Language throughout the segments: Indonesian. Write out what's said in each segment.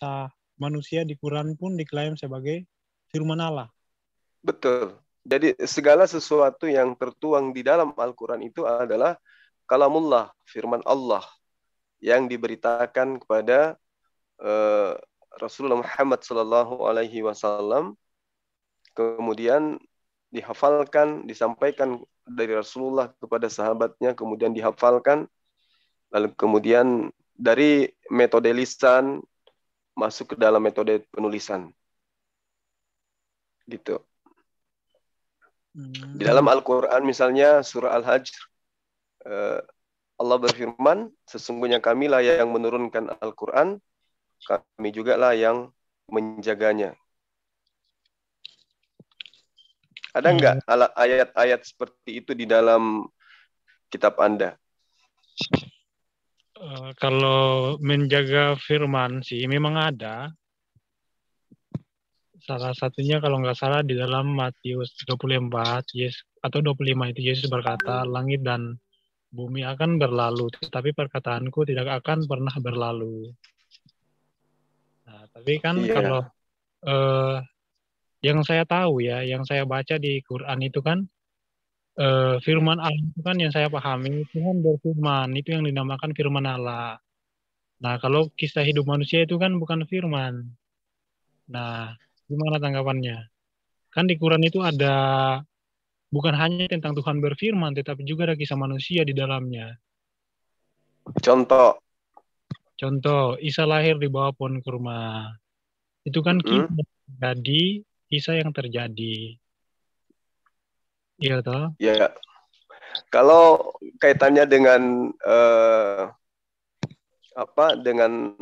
bahasa manusia di Quran pun diklaim sebagai firman Allah. Betul. Jadi segala sesuatu yang tertuang di dalam Al-Quran itu adalah kalamullah, firman Allah yang diberitakan kepada Rasulullah Muhammad Sallallahu Alaihi Wasallam, kemudian dihafalkan, disampaikan dari Rasulullah kepada sahabatnya, kemudian dihafalkan, lalu kemudian dari metode lisan masuk ke dalam metode penulisan, gitu. Di dalam Al-Quran misalnya surah Al-Hajj, Allah berfirman, sesungguhnya kamilah yang menurunkan Al-Quran, kami juga lah yang menjaganya. Ada enggak ayat-ayat seperti itu di dalam kitab Anda? Kalau menjaga firman sih memang ada. Salah satunya kalau nggak salah di dalam Matius 24, Yesus, atau 25 itu Yesus berkata, langit dan bumi akan berlalu, tetapi perkataanku tidak akan pernah berlalu. Nah, tapi kan kalau yang saya tahu ya, yang saya baca di Quran itu kan, firman Allah itu kan yang saya pahami, Tuhan berfirman, itu yang dinamakan firman Allah. Nah, kalau kisah hidup manusia itu kan bukan firman. Nah, gimana tanggapannya? Kan di Quran itu ada, bukan hanya tentang Tuhan berfirman, tetapi juga ada kisah manusia di dalamnya. Contoh. Contoh, Isa lahir di bawah pohon kurma. Itu kan kisah yang terjadi. Iya toh? Ya, kalau kaitannya dengan dengan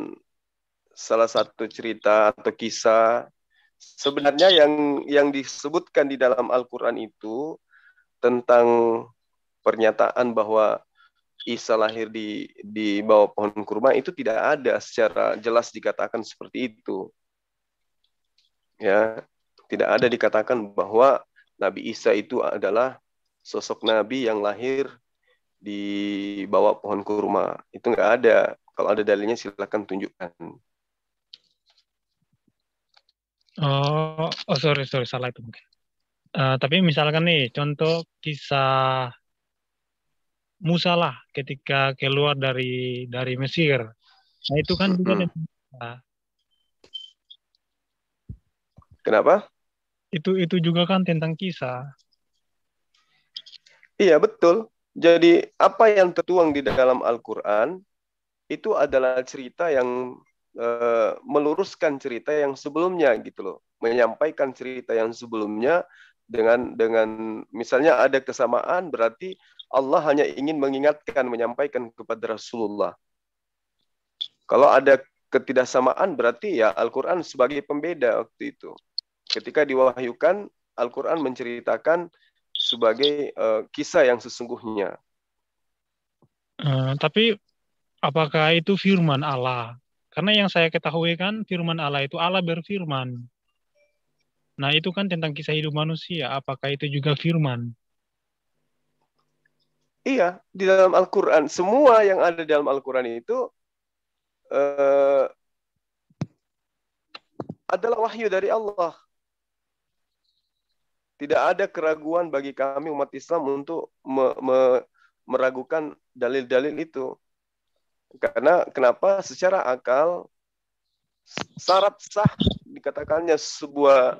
salah satu cerita atau kisah, sebenarnya yang disebutkan di dalam Al-Quran itu tentang pernyataan bahwa Isa lahir di bawah pohon kurma itu tidak ada secara jelas dikatakan seperti itu. Ya, tidak ada dikatakan bahwa Nabi Isa itu adalah sosok nabi yang lahir di bawah pohon kurma. Itu nggak ada. Kalau ada dalilnya silakan tunjukkan. Sorry, salah itu mungkin. Tapi misalkan nih, contoh kisah Musa lah ketika keluar dari Mesir. Nah itu kan juga Kenapa? Itu juga kan tentang kisah. Iya, betul. Jadi apa yang tertuang di dalam Al-Quran itu adalah cerita yang meluruskan cerita yang sebelumnya gitu loh. Menyampaikan cerita yang sebelumnya dengan misalnya ada kesamaan, berarti Allah hanya ingin mengingatkan, menyampaikan kepada Rasulullah. Kalau ada ketidaksamaan, berarti ya Al-Quran sebagai pembeda waktu itu. Ketika diwahyukan, Al-Quran menceritakan sebagai kisah yang sesungguhnya. Tapi apakah itu firman Allah? Karena yang saya ketahui kan firman Allah itu Allah berfirman. Nah itu kan tentang kisah hidup manusia. Apakah itu juga firman? Iya, di dalam Al-Quran. Semua yang ada di dalam Al-Quran itu adalah wahyu dari Allah. Tidak ada keraguan bagi kami umat Islam untuk meragukan dalil-dalil itu. Karena kenapa? Secara akal, syarat sah dikatakannya sebuah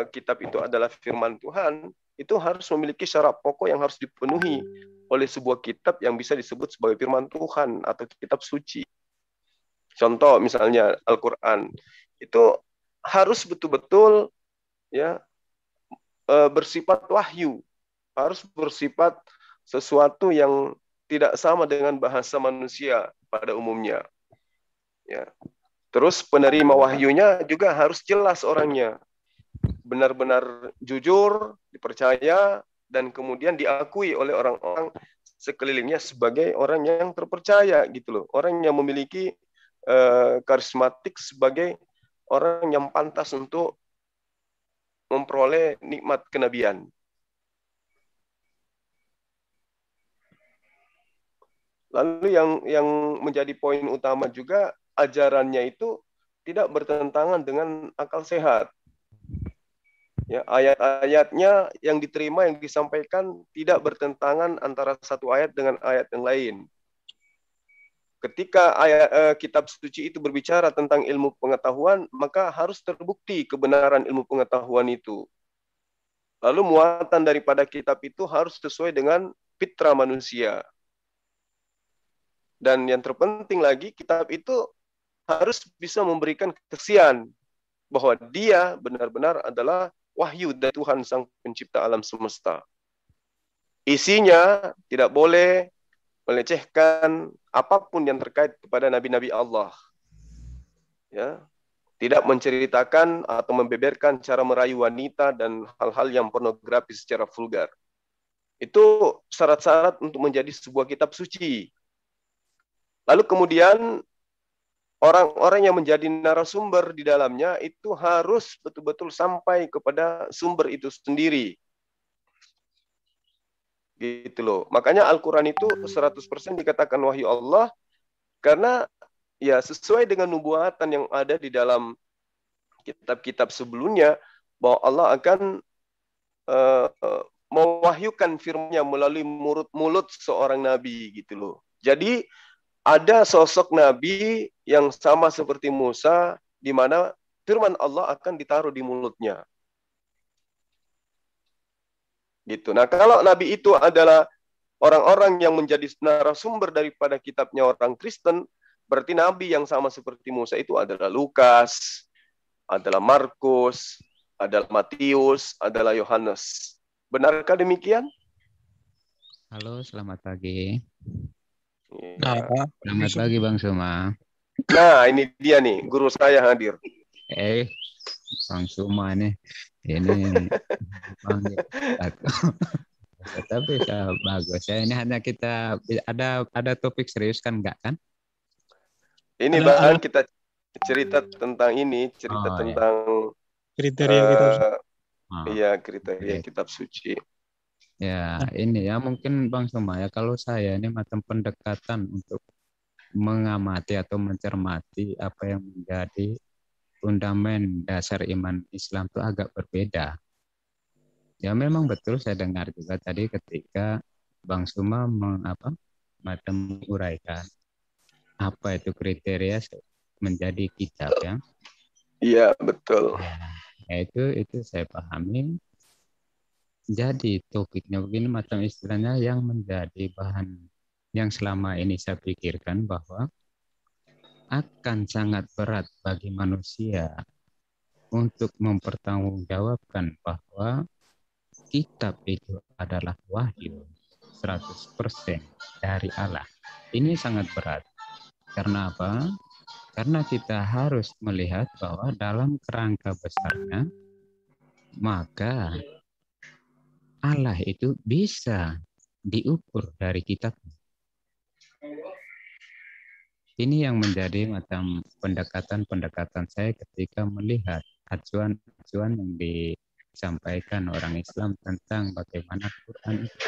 kitab itu adalah firman Tuhan, itu harus memiliki syarat pokok yang harus dipenuhi oleh sebuah kitab yang bisa disebut sebagai firman Tuhan atau kitab suci. Contoh misalnya Al-Quran, itu harus betul-betul ya bersifat wahyu, harus bersifat sesuatu yang tidak sama dengan bahasa manusia pada umumnya. Ya. Terus penerima wahyunya juga harus jelas orangnya, benar-benar jujur, dipercaya, dan kemudian diakui oleh orang-orang sekelilingnya sebagai orang yang terpercaya gitu loh, orang yang memiliki karismatik sebagai orang yang pantas untuk memperoleh nikmat kenabian. Lalu yang menjadi poin utama juga ajarannya itu tidak bertentangan dengan akal sehat. Ya, ayat-ayatnya yang diterima, yang disampaikan tidak bertentangan antara satu ayat dengan ayat yang lain. Ketika kitab suci itu berbicara tentang ilmu pengetahuan, maka harus terbukti kebenaran ilmu pengetahuan itu. Lalu muatan daripada kitab itu harus sesuai dengan fitrah manusia. Dan yang terpenting lagi, kitab itu harus bisa memberikan kesaksian bahwa dia benar-benar adalah wahyu dari Tuhan Sang Pencipta alam semesta. Isinya tidak boleh melecehkan apapun yang terkait kepada nabi-nabi Allah. Ya, tidak menceritakan atau membeberkan cara merayu wanita dan hal-hal yang pornografis secara vulgar. Itu syarat-syarat untuk menjadi sebuah kitab suci. Lalu kemudian orang-orang yang menjadi narasumber di dalamnya itu harus betul-betul sampai kepada sumber itu sendiri. Gitu loh. Makanya Al-Quran itu 100% dikatakan wahyu Allah, karena ya sesuai dengan nubuatan yang ada di dalam kitab-kitab sebelumnya, bahwa Allah akan mewahyukan firman-Nya melalui mulut seorang nabi gitu loh. Jadi ada sosok nabi yang sama seperti Musa, di mana firman Allah akan ditaruh di mulutnya. Gitu. Nah, kalau nabi itu adalah orang-orang yang menjadi narasumber daripada kitabnya orang Kristen, berarti nabi yang sama seperti Musa itu adalah Lukas, adalah Markus, adalah Matius, adalah Yohanes. Benarkah demikian? Halo, selamat pagi. Nah, Selamat pagi Bang Suma. Nah, ini dia nih, guru saya hadir. Bang Suma nih. Ini panggil aku. Tapi bagus ya. Ini hanya kita ada topik serius kan, enggak kan? Ini Bang, kita cerita tentang ini, tentang kriteria kitab suci. Iya, kriteria kitab suci. Ya, ini ya mungkin Bang Suma ya, kalau saya ini macam pendekatan untuk mengamati atau mencermati apa yang menjadi fundamen dasar iman Islam itu agak berbeda. Ya memang betul saya dengar juga tadi ketika Bang Suma menguraikan apa itu kriteria menjadi kitab ya. Iya, betul. Ya, itu saya pahami. Jadi topiknya begini macam istilahnya yang menjadi bahan yang selama ini saya pikirkan bahwa akan sangat berat bagi manusia untuk mempertanggungjawabkan bahwa kitab itu adalah wahyu 100% dari Allah. Ini sangat berat. Karena apa? Karena kita harus melihat bahwa dalam kerangka besarnya, maka Allah itu bisa diukur dari kitabnya. Ini yang menjadi macam pendekatan saya ketika melihat acuan-acuan yang disampaikan orang Islam tentang bagaimana Quran itu.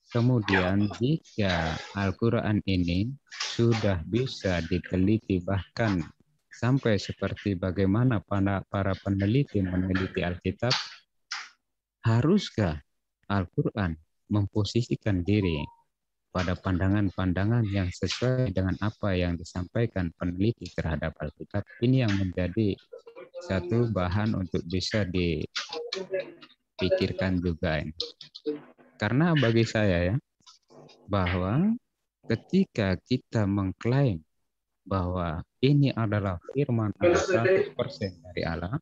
Kemudian jika Al-Quran ini sudah bisa diteliti bahkan sampai seperti bagaimana para peneliti meneliti Alkitab, haruskah Al-Quran memposisikan diri pada pandangan-pandangan yang sesuai dengan apa yang disampaikan peneliti terhadap Alkitab? Ini yang menjadi satu bahan untuk bisa dipikirkan juga ini. Karena bagi saya ya, bahwa ketika kita mengklaim bahwa ini adalah firman Allah 100% dari Allah,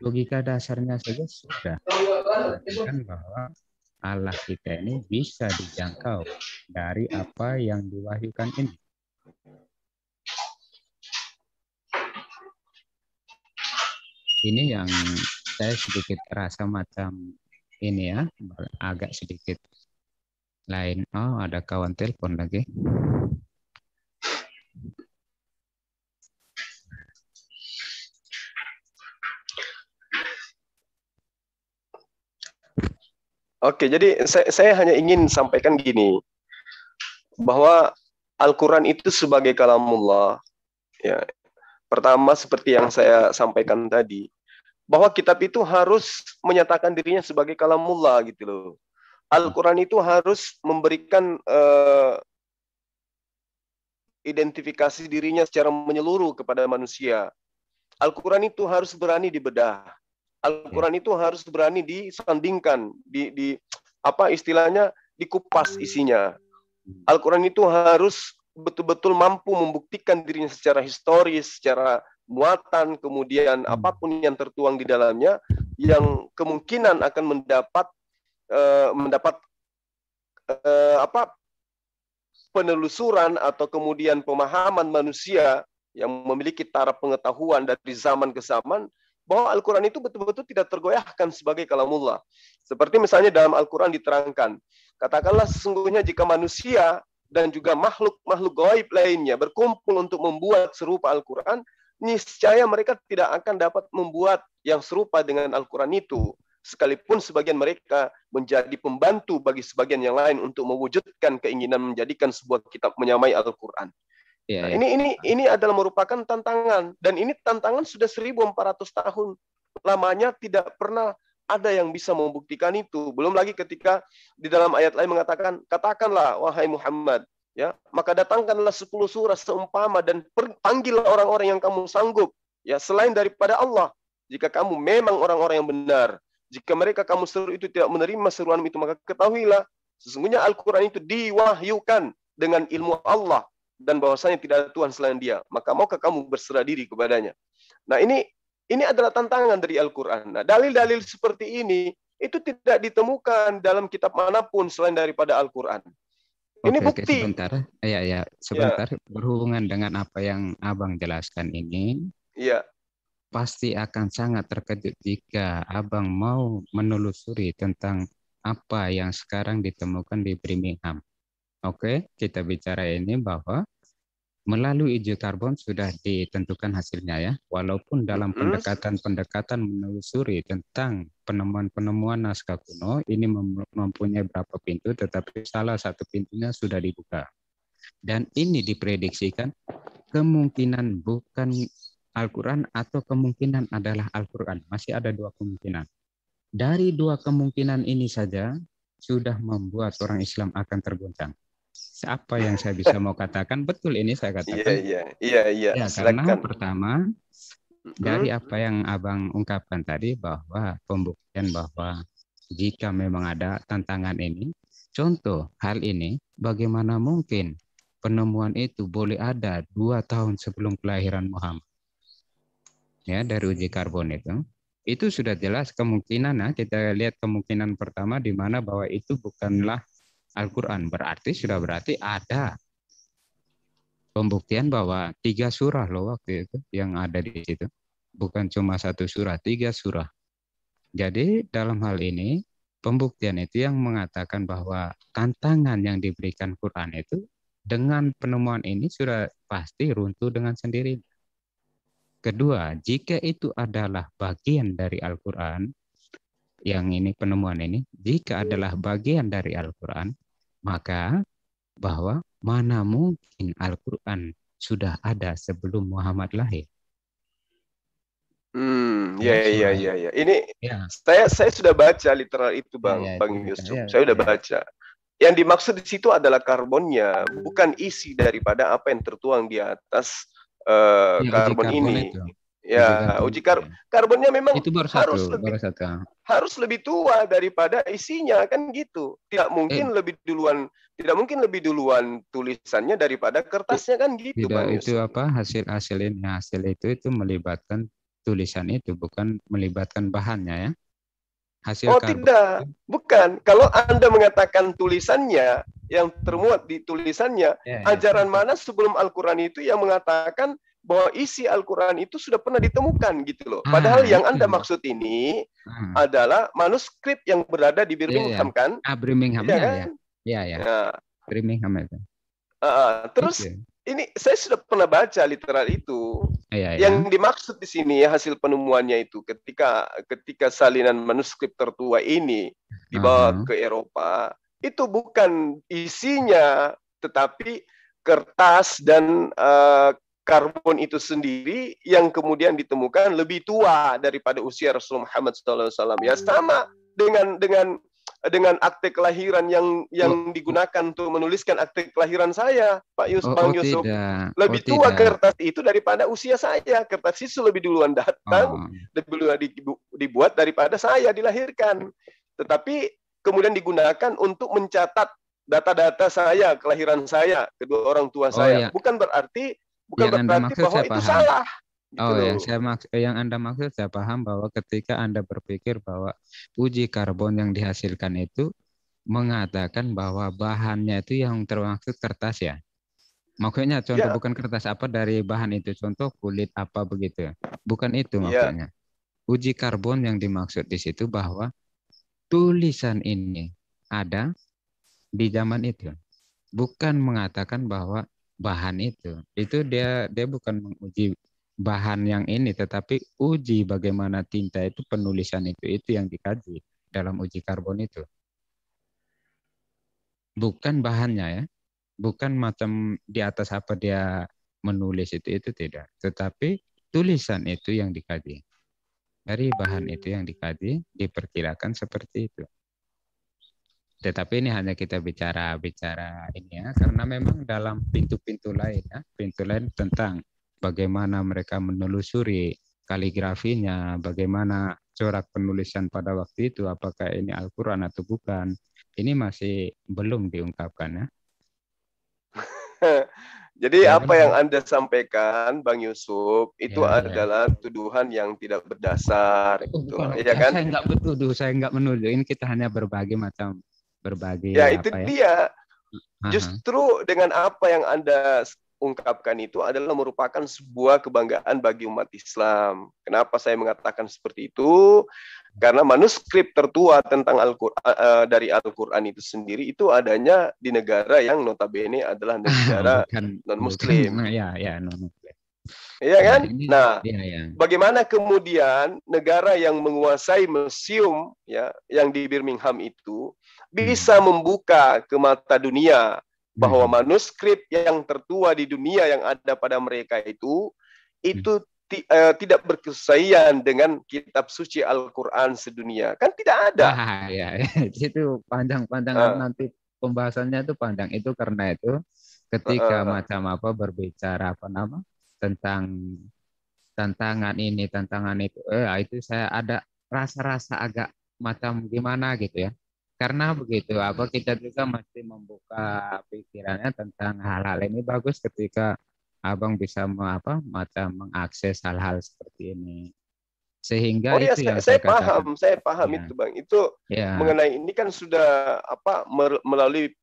logika dasarnya saja sudah mengatakan bahwa Allah kita ini bisa dijangkau dari apa yang diwahyukan ini. Ini yang saya sedikit rasa macam ini ya, agak sedikit lain. Oh, ada kawan telepon lagi. Oke, jadi saya hanya ingin sampaikan gini, bahwa Al-Quran itu sebagai kalamullah. Ya, pertama seperti yang saya sampaikan tadi, bahwa kitab itu harus menyatakan dirinya sebagai kalamullah gitu loh. Al-Quran itu harus memberikan identifikasi dirinya secara menyeluruh kepada manusia. Al-Quran itu harus berani dibedah. Al-Quran itu harus berani disandingkan, apa istilahnya, dikupas isinya. Al-Quran itu harus betul-betul mampu membuktikan dirinya secara historis, secara muatan, kemudian apapun yang tertuang di dalamnya, yang kemungkinan akan mendapat penelusuran atau kemudian pemahaman manusia yang memiliki taraf pengetahuan dari zaman ke zaman, bahwa Al-Quran itu betul-betul tidak tergoyahkan sebagai kalamullah. Seperti misalnya dalam Al-Quran diterangkan, katakanlah sesungguhnya jika manusia dan juga makhluk-makhluk gaib lainnya berkumpul untuk membuat serupa Al-Quran, niscaya mereka tidak akan dapat membuat yang serupa dengan Al-Quran itu. Sekalipun sebagian mereka menjadi pembantu bagi sebagian yang lain untuk mewujudkan keinginan menjadikan sebuah kitab menyamai Al-Quran. Nah, ini adalah merupakan tantangan, dan ini tantangan sudah 1400 tahun lamanya, tidak pernah ada yang bisa membuktikan itu. Belum lagi ketika di dalam ayat lain mengatakan, katakanlah wahai Muhammad, ya, maka datangkanlah 10 surah seumpama dan panggillah orang-orang yang kamu sanggup, ya, selain daripada Allah, jika kamu memang orang-orang yang benar. Jika mereka kamu seru itu tidak menerima seruan itu, maka ketahuilah sesungguhnya Al-Quran itu diwahyukan dengan ilmu Allah, dan bahwasanya tidak ada Tuhan selain Dia. Maka maukah kamu berserah diri kepadanya? Nah, ini adalah tantangan dari Al-Quran. Nah, dalil-dalil seperti ini itu tidak ditemukan dalam kitab manapun selain daripada Al-Quran. Ini bukti. Sebentar. Berhubungan dengan apa yang Abang jelaskan ini. Iya. Pasti akan sangat terkejut jika Abang mau menelusuri tentang apa yang sekarang ditemukan di Birmingham. Oke, kita bicara ini bahwa melalui uji karbon sudah ditentukan hasilnya ya. Walaupun dalam pendekatan menelusuri tentang penemuan-penemuan naskah kuno ini mempunyai berapa pintu, tetapi salah satu pintunya sudah dibuka. Dan ini diprediksikan kemungkinan bukan Al-Quran atau kemungkinan adalah Al-Quran. Masih ada 2 kemungkinan. Dari 2 kemungkinan ini saja sudah membuat orang Islam akan tergoncang. Apa yang saya bisa mau katakan? Betul ini saya katakan. Iya. Ya, karena pertama dari apa yang Abang ungkapkan tadi, bahwa pembuktian bahwa jika memang ada tantangan ini, contoh hal ini, bagaimana mungkin penemuan itu boleh ada 2 tahun sebelum kelahiran Muhammad? Ya, dari uji karbon itu sudah jelas kemungkinan. Nah, kita lihat kemungkinan pertama di mana bahwa itu bukanlah Al-Quran, berarti ada pembuktian bahwa 3 surah loh waktu itu yang ada di situ, bukan cuma 1 surah, 3 surah. Jadi dalam hal ini pembuktian itu yang mengatakan bahwa tantangan yang diberikan Quran itu dengan penemuan ini sudah pasti runtuh dengan sendirinya. Kedua, jika itu adalah bagian dari Al-Quran, yang ini penemuan ini, jika adalah bagian dari Al-Quran, maka bahwa mana mungkin Al-Quran sudah ada sebelum Muhammad lahir. Iya. Ini saya sudah baca literal itu, Bang Yusuf. Saya sudah baca. Yang dimaksud di situ adalah karbonnya, bukan isi daripada apa yang tertuang di atas karbon ini. Itu. Uji karbonnya memang itu harus lebih tua daripada isinya, kan gitu. Tidak mungkin lebih duluan tulisannya daripada kertasnya, kan gitu. Tidak, itu apa hasil itu melibatkan tulisan itu, bukan melibatkan bahannya ya. Tidak, bukan. Kalau Anda mengatakan tulisannya, yang termuat di tulisannya, ajaran mana sebelum Al-Quran itu yang mengatakan bahwa isi Al-Quran itu sudah pernah ditemukan gitu loh. Padahal yang Anda maksud ini adalah manuskrip yang berada di Birmingham, kan? Birmingham, kan? Birmingham itu. Terus ini saya sudah pernah baca literal itu. Yang dimaksud di sini hasil penemuannya itu ketika salinan manuskrip tertua ini dibawa ke Eropa, itu bukan isinya, tetapi kertas dan karbon itu sendiri yang kemudian ditemukan lebih tua daripada usia Rasulullah Muhammad SAW. Ya sama dengan akte kelahiran yang digunakan untuk menuliskan akte kelahiran saya, Bang Yusuf. Tidak. Lebih tua kertas itu daripada usia saya. Kertas itu lebih duluan datang, lebih duluan dibuat daripada saya dilahirkan. Tetapi kemudian digunakan untuk mencatat data-data saya, kelahiran saya, kedua orang tua saya. Bukan berarti bahwa itu salah. Gitu yang Anda maksud saya paham, bahwa ketika Anda berpikir bahwa uji karbon yang dihasilkan itu mengatakan bahwa bahannya itu yang termaksud kertas ya. Maksudnya contoh bukan kertas apa dari bahan itu, contoh kulit apa begitu. Bukan itu maksudnya. Uji karbon yang dimaksud di situ bahwa tulisan ini ada di zaman itu. Bukan mengatakan bahwa bahan itu dia bukan menguji bahan yang ini, tetapi uji bagaimana tinta itu, penulisan itu yang dikaji dalam uji karbon itu. Bukan bahannya ya. Bukan macam di atas apa dia menulis itu tidak. Tetapi tulisan itu yang dikaji. Dari bahan itu yang dikaji, diperkirakan seperti itu. Tetapi ini hanya kita bicara ini ya, karena memang dalam pintu-pintu lain ya, pintu lain tentang bagaimana mereka menelusuri kaligrafinya, bagaimana corak penulisan pada waktu itu, apakah ini Al-Quran atau bukan, ini masih belum diungkapkan ya. Jadi apa yang Anda sampaikan, Bang Yusuf, itu adalah tuduhan yang tidak berdasar. Kan? Saya nggak bertuduh, saya nggak menuduh. Ini kita hanya berbagi Ya itu dia. Justru dengan apa yang Anda ungkapkan itu adalah merupakan sebuah kebanggaan bagi umat Islam. Kenapa saya mengatakan seperti itu? Karena manuskrip tertua tentang dari Al-Quran itu sendiri itu adanya di negara yang notabene adalah negara non-Muslim. Non-Muslim. Iya kan? Bagaimana kemudian negara yang menguasai museum ya yang di Birmingham itu bisa membuka ke mata dunia bahwa manuskrip yang tertua di dunia yang ada pada mereka itu tidak berkesesuaian dengan kitab suci Al-Quran sedunia. Kan tidak ada. Itu panjang-panjangan nanti pembahasannya itu panjang. Itu karena itu ketika macam apa berbicara tentang tantangan ini, tantangan itu, itu saya ada rasa-rasa agak macam gimana gitu ya. Karena begitu, kita juga masih membuka pikirannya tentang hal-hal ini. Bagus ketika Abang bisa mengakses hal-hal seperti ini. Sehingga itu yang saya paham itu Bang. Itu mengenai ini kan sudah melalui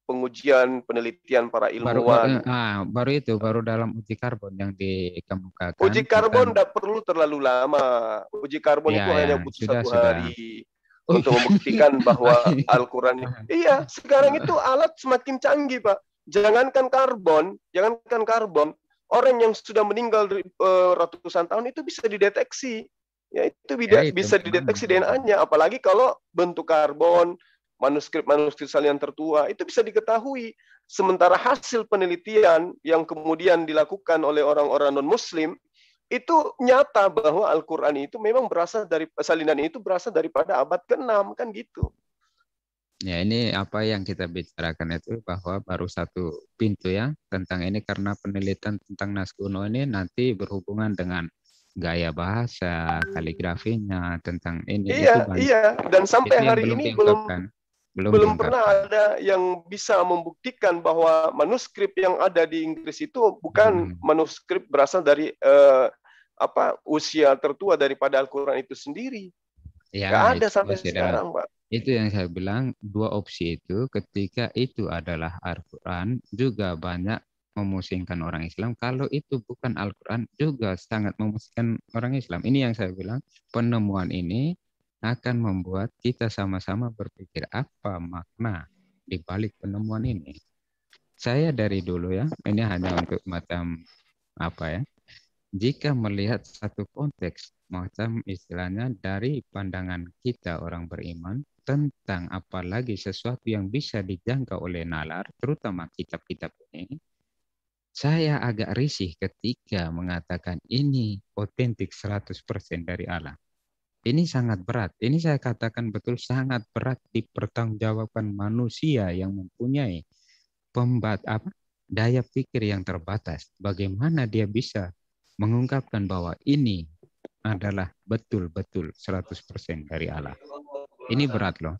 pengujian penelitian para ilmuwan. Baru dalam uji karbon yang dikemukakan. Uji karbon tidak perlu terlalu lama. Uji karbon itu hanya butuh 1 hari. Untuk membuktikan bahwa Al-Quran sekarang itu alat semakin canggih, Pak. Jangankan karbon, orang yang sudah meninggal ratusan tahun itu bisa dideteksi. Ya, itu bisa dideteksi DNA-nya, apalagi kalau bentuk karbon, manuskrip salian tertua itu bisa diketahui. Sementara hasil penelitian yang kemudian dilakukan oleh orang-orang non-Muslim itu nyata bahwa Al-Quran itu memang salinan itu berasal daripada abad ke-6 kan gitu. Ya, ini apa yang kita bicarakan itu bahwa baru satu pintu ya tentang ini, karena penelitian tentang nas kuno ini nanti berhubungan dengan gaya bahasa, kaligrafinya, tentang ini. Iya. Dan sampai hari ini belum pernah ada yang bisa membuktikan bahwa manuskrip yang ada di Inggris itu bukan manuskrip berasal dari usia tertua daripada Al-Quran itu sendiri. Nggak ada sampai sekarang, Pak. Itu yang saya bilang, 2 opsi itu ketika itu adalah Al-Quran juga banyak memusingkan orang Islam. Kalau itu bukan Al-Quran juga sangat memusingkan orang Islam. Ini yang saya bilang, penemuan ini akan membuat kita sama-sama berpikir apa makna di balik penemuan ini. Saya dari dulu ya, ini hanya untuk macam jika melihat satu konteks macam istilahnya dari pandangan kita orang beriman tentang apalagi sesuatu yang bisa dijangkau oleh nalar, terutama kitab-kitab ini, Saya agak risih ketika mengatakan ini otentik 100% dari Allah. Ini sangat berat. Ini saya katakan betul sangat berat dipertanggungjawabkan manusia yang mempunyai daya pikir yang terbatas. Bagaimana dia bisa mengungkapkan bahwa ini adalah betul-betul 100% dari Allah. Ini berat loh.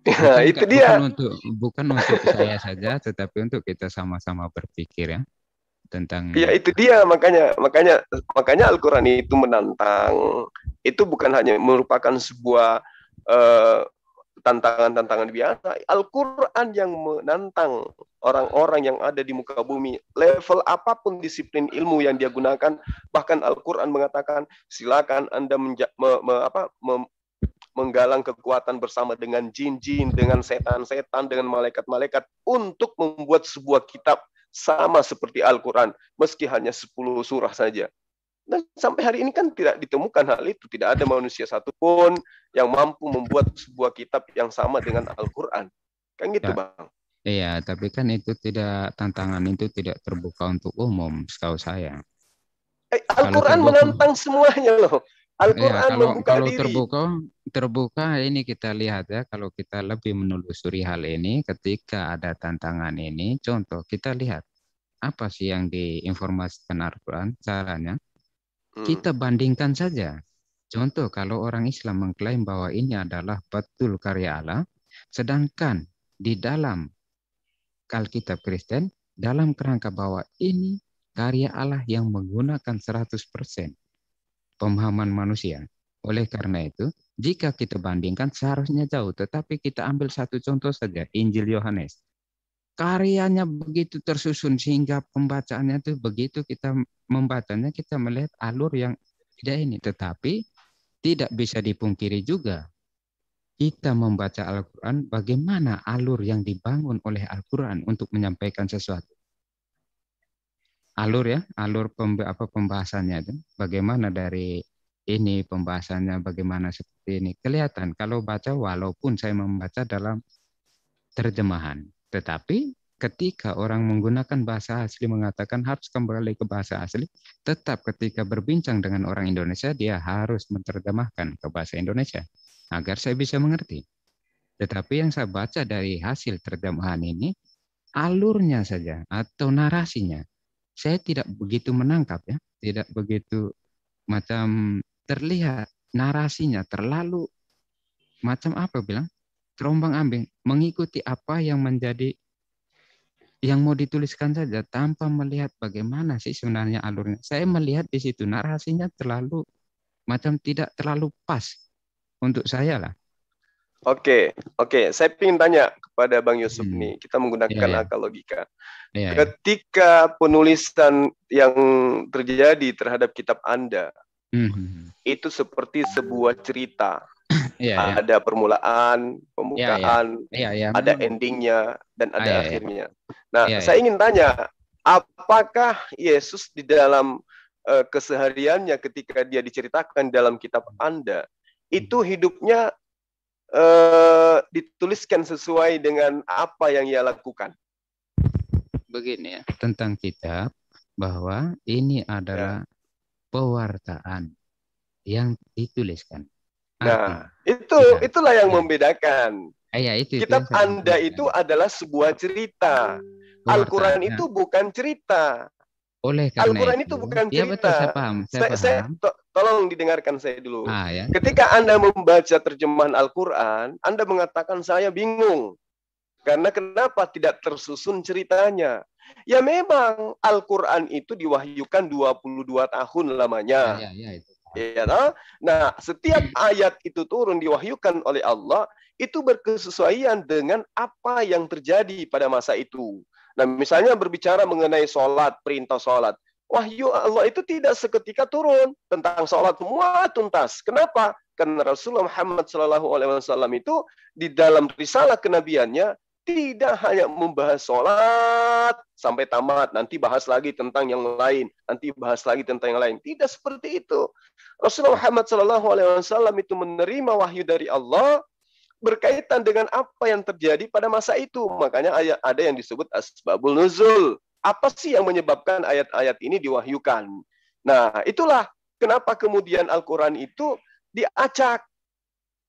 Ya, itu dia. Bukan untuk saya saja, tetapi untuk kita sama-sama berpikir ya tentang. Ya itu dia, makanya Al-Quran itu menantang. Itu bukan hanya merupakan sebuah tantangan-tantangan biasa. Al-Quran yang menantang orang-orang yang ada di muka bumi, level apapun disiplin ilmu yang dia gunakan. Bahkan Al-Quran mengatakan, silakan Anda menggalang kekuatan bersama dengan jin-jin, dengan setan-setan, dengan malaikat-malaikat untuk membuat sebuah kitab sama seperti Al-Quran, meski hanya 10 surah saja. Dan sampai hari ini kan tidak ditemukan hal itu. Tidak ada manusia satupun yang mampu membuat sebuah kitab yang sama dengan Al-Quran. Kan gitu, Bang? Iya, tapi kan itu tantangan itu tidak terbuka untuk umum, setahu saya. Al-Quran menantang semuanya loh. Al-Quran membuka kalau diri. terbuka ini kita lihat ya, kalau kita lebih menelusuri hal ini, ketika ada tantangan ini, contoh kita lihat apa sih yang diinformasikan Al-Quran caranya, kita bandingkan saja. Contoh kalau orang Islam mengklaim bahwa ini adalah betul karya Allah, sedangkan di dalam Alkitab Kristen dalam kerangka bahwa ini karya Allah yang menggunakan 100% pemahaman manusia. Oleh karena itu, jika kita bandingkan seharusnya jauh, tetapi kita ambil satu contoh saja, Injil Yohanes. Karyanya begitu tersusun sehingga pembacaannya itu begitu kita membacanya, kita melihat alur yang tidak ini. Tetapi tidak bisa dipungkiri juga, kita membaca Al-Quran, bagaimana alur yang dibangun oleh Al-Quran untuk menyampaikan sesuatu. Alur pembahasannya itu bagaimana dari ini pembahasannya bagaimana seperti ini kelihatan kalau baca, walaupun saya membaca dalam terjemahan, tetapi ketika orang menggunakan bahasa asli mengatakan harus kembali ke bahasa asli, tetap ketika berbincang dengan orang Indonesia dia harus menerjemahkan ke bahasa Indonesia agar saya bisa mengerti. Tetapi yang saya baca dari hasil terjemahan ini, alurnya saja atau narasinya saya tidak begitu menangkap ya, tidak begitu macam terlihat narasinya terlalu macam apa bilang terombang-ambing, mengikuti apa yang menjadi yang mau dituliskan saja tanpa melihat bagaimana sih sebenarnya alurnya. Saya melihat di situ narasinya terlalu macam tidak terlalu pas untuk saya lah. Oke. Saya ingin tanya kepada Bang Yusuf nih. Kita menggunakan akal logika. Ketika penulisan yang terjadi terhadap kitab Anda, itu seperti sebuah cerita. Ada permulaan, pembukaan, ada endingnya, dan ada akhirnya. Nah, saya ingin tanya, apakah Yesus di dalam kesehariannya ketika dia diceritakan dalam kitab Anda, itu hidupnya dituliskan sesuai dengan apa yang ia lakukan? Begini ya, tentang kitab, bahwa ini adalah pewartaan yang dituliskan. Nah, itulah yang membedakan. Kitab Anda itu adalah sebuah cerita. Al-Quran itu bukan cerita. Al-Quran itu bukan cerita. Tolong didengarkan saya dulu. Ketika Anda membaca terjemahan Al-Quran, Anda mengatakan saya bingung. Karena kenapa tidak tersusun ceritanya? Ya memang Al-Quran itu diwahyukan 22 tahun lamanya. Nah, setiap ayat itu turun diwahyukan oleh Allah, itu berkesesuaian dengan apa yang terjadi pada masa itu. Nah, misalnya berbicara mengenai sholat, perintah sholat. Wahyu Allah itu tidak seketika turun tentang sholat semua tuntas. Kenapa? Karena Rasulullah Muhammad SAW itu di dalam risalah kenabiannya tidak hanya membahas sholat sampai tamat, nanti bahas lagi tentang yang lain, nanti bahas lagi tentang yang lain. Tidak seperti itu. Rasulullah Muhammad SAW itu menerima wahyu dari Allah berkaitan dengan apa yang terjadi pada masa itu. Makanya ada yang disebut asbabul nuzul. Apa sih yang menyebabkan ayat-ayat ini diwahyukan? Nah, itulah kenapa kemudian Al-Quran itu diacak.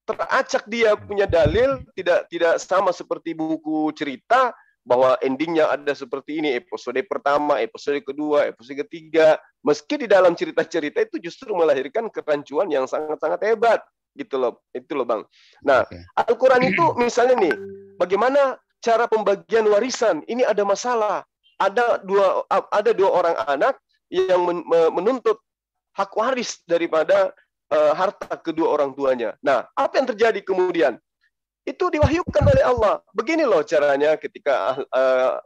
Teracak dia punya dalil, tidak sama seperti buku cerita, bahwa endingnya ada seperti ini, episode pertama, episode kedua, episode ketiga. Meski di dalam cerita-cerita itu justru melahirkan kerancuan yang sangat-sangat hebat. Gitu loh, itu loh Bang. Nah, Al-Quran itu misalnya nih, bagaimana cara pembagian warisan? Ini ada masalah. Ada dua orang anak yang menuntut hak waris daripada harta kedua orang tuanya. Nah, apa yang terjadi kemudian? Itu diwahyukan oleh Allah. Begini loh caranya ketika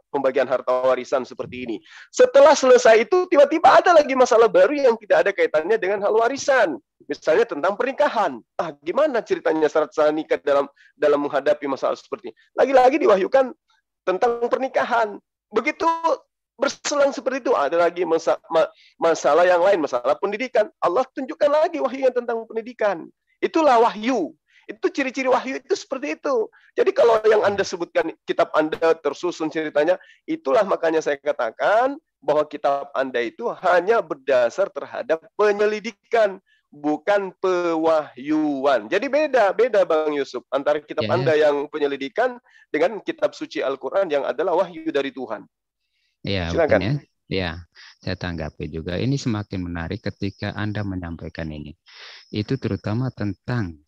pembagian harta warisan seperti ini. Setelah selesai itu, tiba-tiba ada lagi masalah baru yang tidak ada kaitannya dengan hal warisan. Misalnya tentang pernikahan. Gimana ceritanya syarat-syarat nikah dalam menghadapi masalah seperti ini? Lagi-lagi diwahyukan tentang pernikahan. Begitu berselang seperti itu, ada lagi masalah yang lain, masalah pendidikan. Allah tunjukkan lagi wahyunya tentang pendidikan. Itulah wahyu. Itu ciri-ciri wahyu itu seperti itu. Jadi kalau yang Anda sebutkan kitab Anda tersusun ceritanya, itulah makanya saya katakan bahwa kitab Anda itu hanya berdasar terhadap penyelidikan, bukan pewahyuan. Jadi beda Bang Yusuf antara kitab Anda yang penyelidikan dengan kitab suci Al-Quran yang adalah wahyu dari Tuhan. Ya, silakan. Ya, saya tanggapi juga. Ini semakin menarik ketika Anda menyampaikan ini. Itu terutama tentang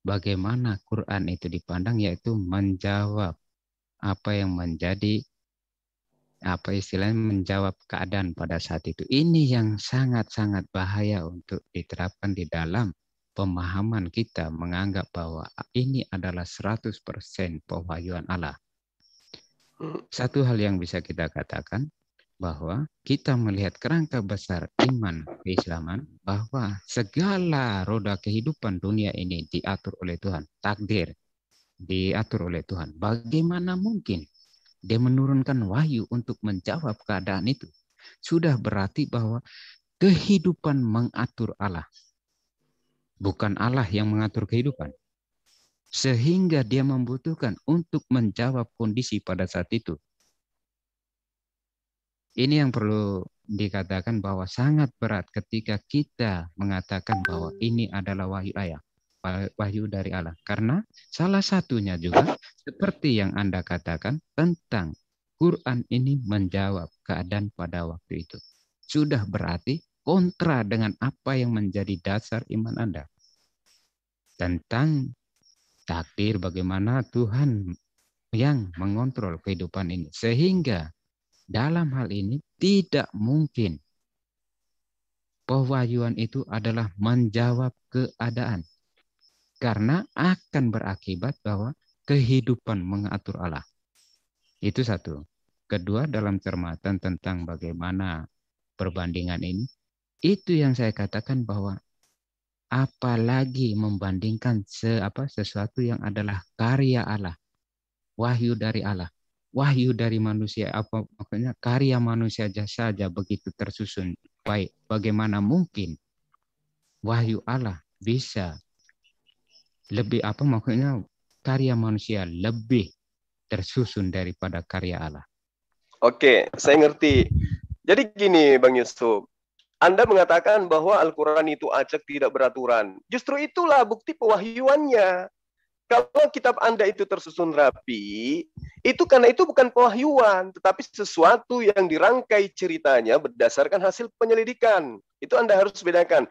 bagaimana Quran itu dipandang, yaitu menjawab apa yang menjadi istilahnya menjawab keadaan pada saat itu. Ini yang sangat-sangat bahaya untuk diterapkan di dalam pemahaman kita, menganggap bahwa ini adalah 100% pewahyuan Allah. Satu hal yang bisa kita katakan bahwa kita melihat kerangka besar iman keislaman, bahwa segala roda kehidupan dunia ini diatur oleh Tuhan, takdir diatur oleh Tuhan. Bagaimana mungkin dia menurunkan wahyu untuk menjawab keadaan itu? Sudah berarti bahwa kehidupan mengatur Allah, bukan Allah yang mengatur kehidupan. Sehingga dia membutuhkan untuk menjawab kondisi pada saat itu. Ini yang perlu dikatakan bahwa sangat berat ketika kita mengatakan bahwa ini adalah wahyu dari Allah. Karena salah satunya juga seperti yang Anda katakan tentang Quran ini menjawab keadaan pada waktu itu. Sudah berarti kontra dengan apa yang menjadi dasar iman Anda. Tentang takdir, bagaimana Tuhan yang mengontrol kehidupan ini. Sehingga dalam hal ini tidak mungkin pewahyuan itu adalah menjawab keadaan. Karena akan berakibat bahwa kehidupan mengatur Allah. Itu satu. Kedua, dalam cermatan tentang bagaimana perbandingan ini, itu yang saya katakan bahwa apalagi membandingkan sesuatu yang adalah karya Allah, wahyu dari Allah, wahyu dari manusia, makanya karya manusia saja begitu tersusun baik. Bagaimana mungkin wahyu Allah bisa lebih karya manusia lebih tersusun daripada karya Allah? Oke, saya ngerti. Jadi gini Bang Yusuf, Anda mengatakan bahwa Al-Quran itu acak, tidak beraturan. Justru itulah bukti pewahyuannya. Kalau kitab Anda itu tersusun rapi, itu karena itu bukan pewahyuan, tetapi sesuatu yang dirangkai ceritanya berdasarkan hasil penyelidikan. Itu Anda harus bedakan.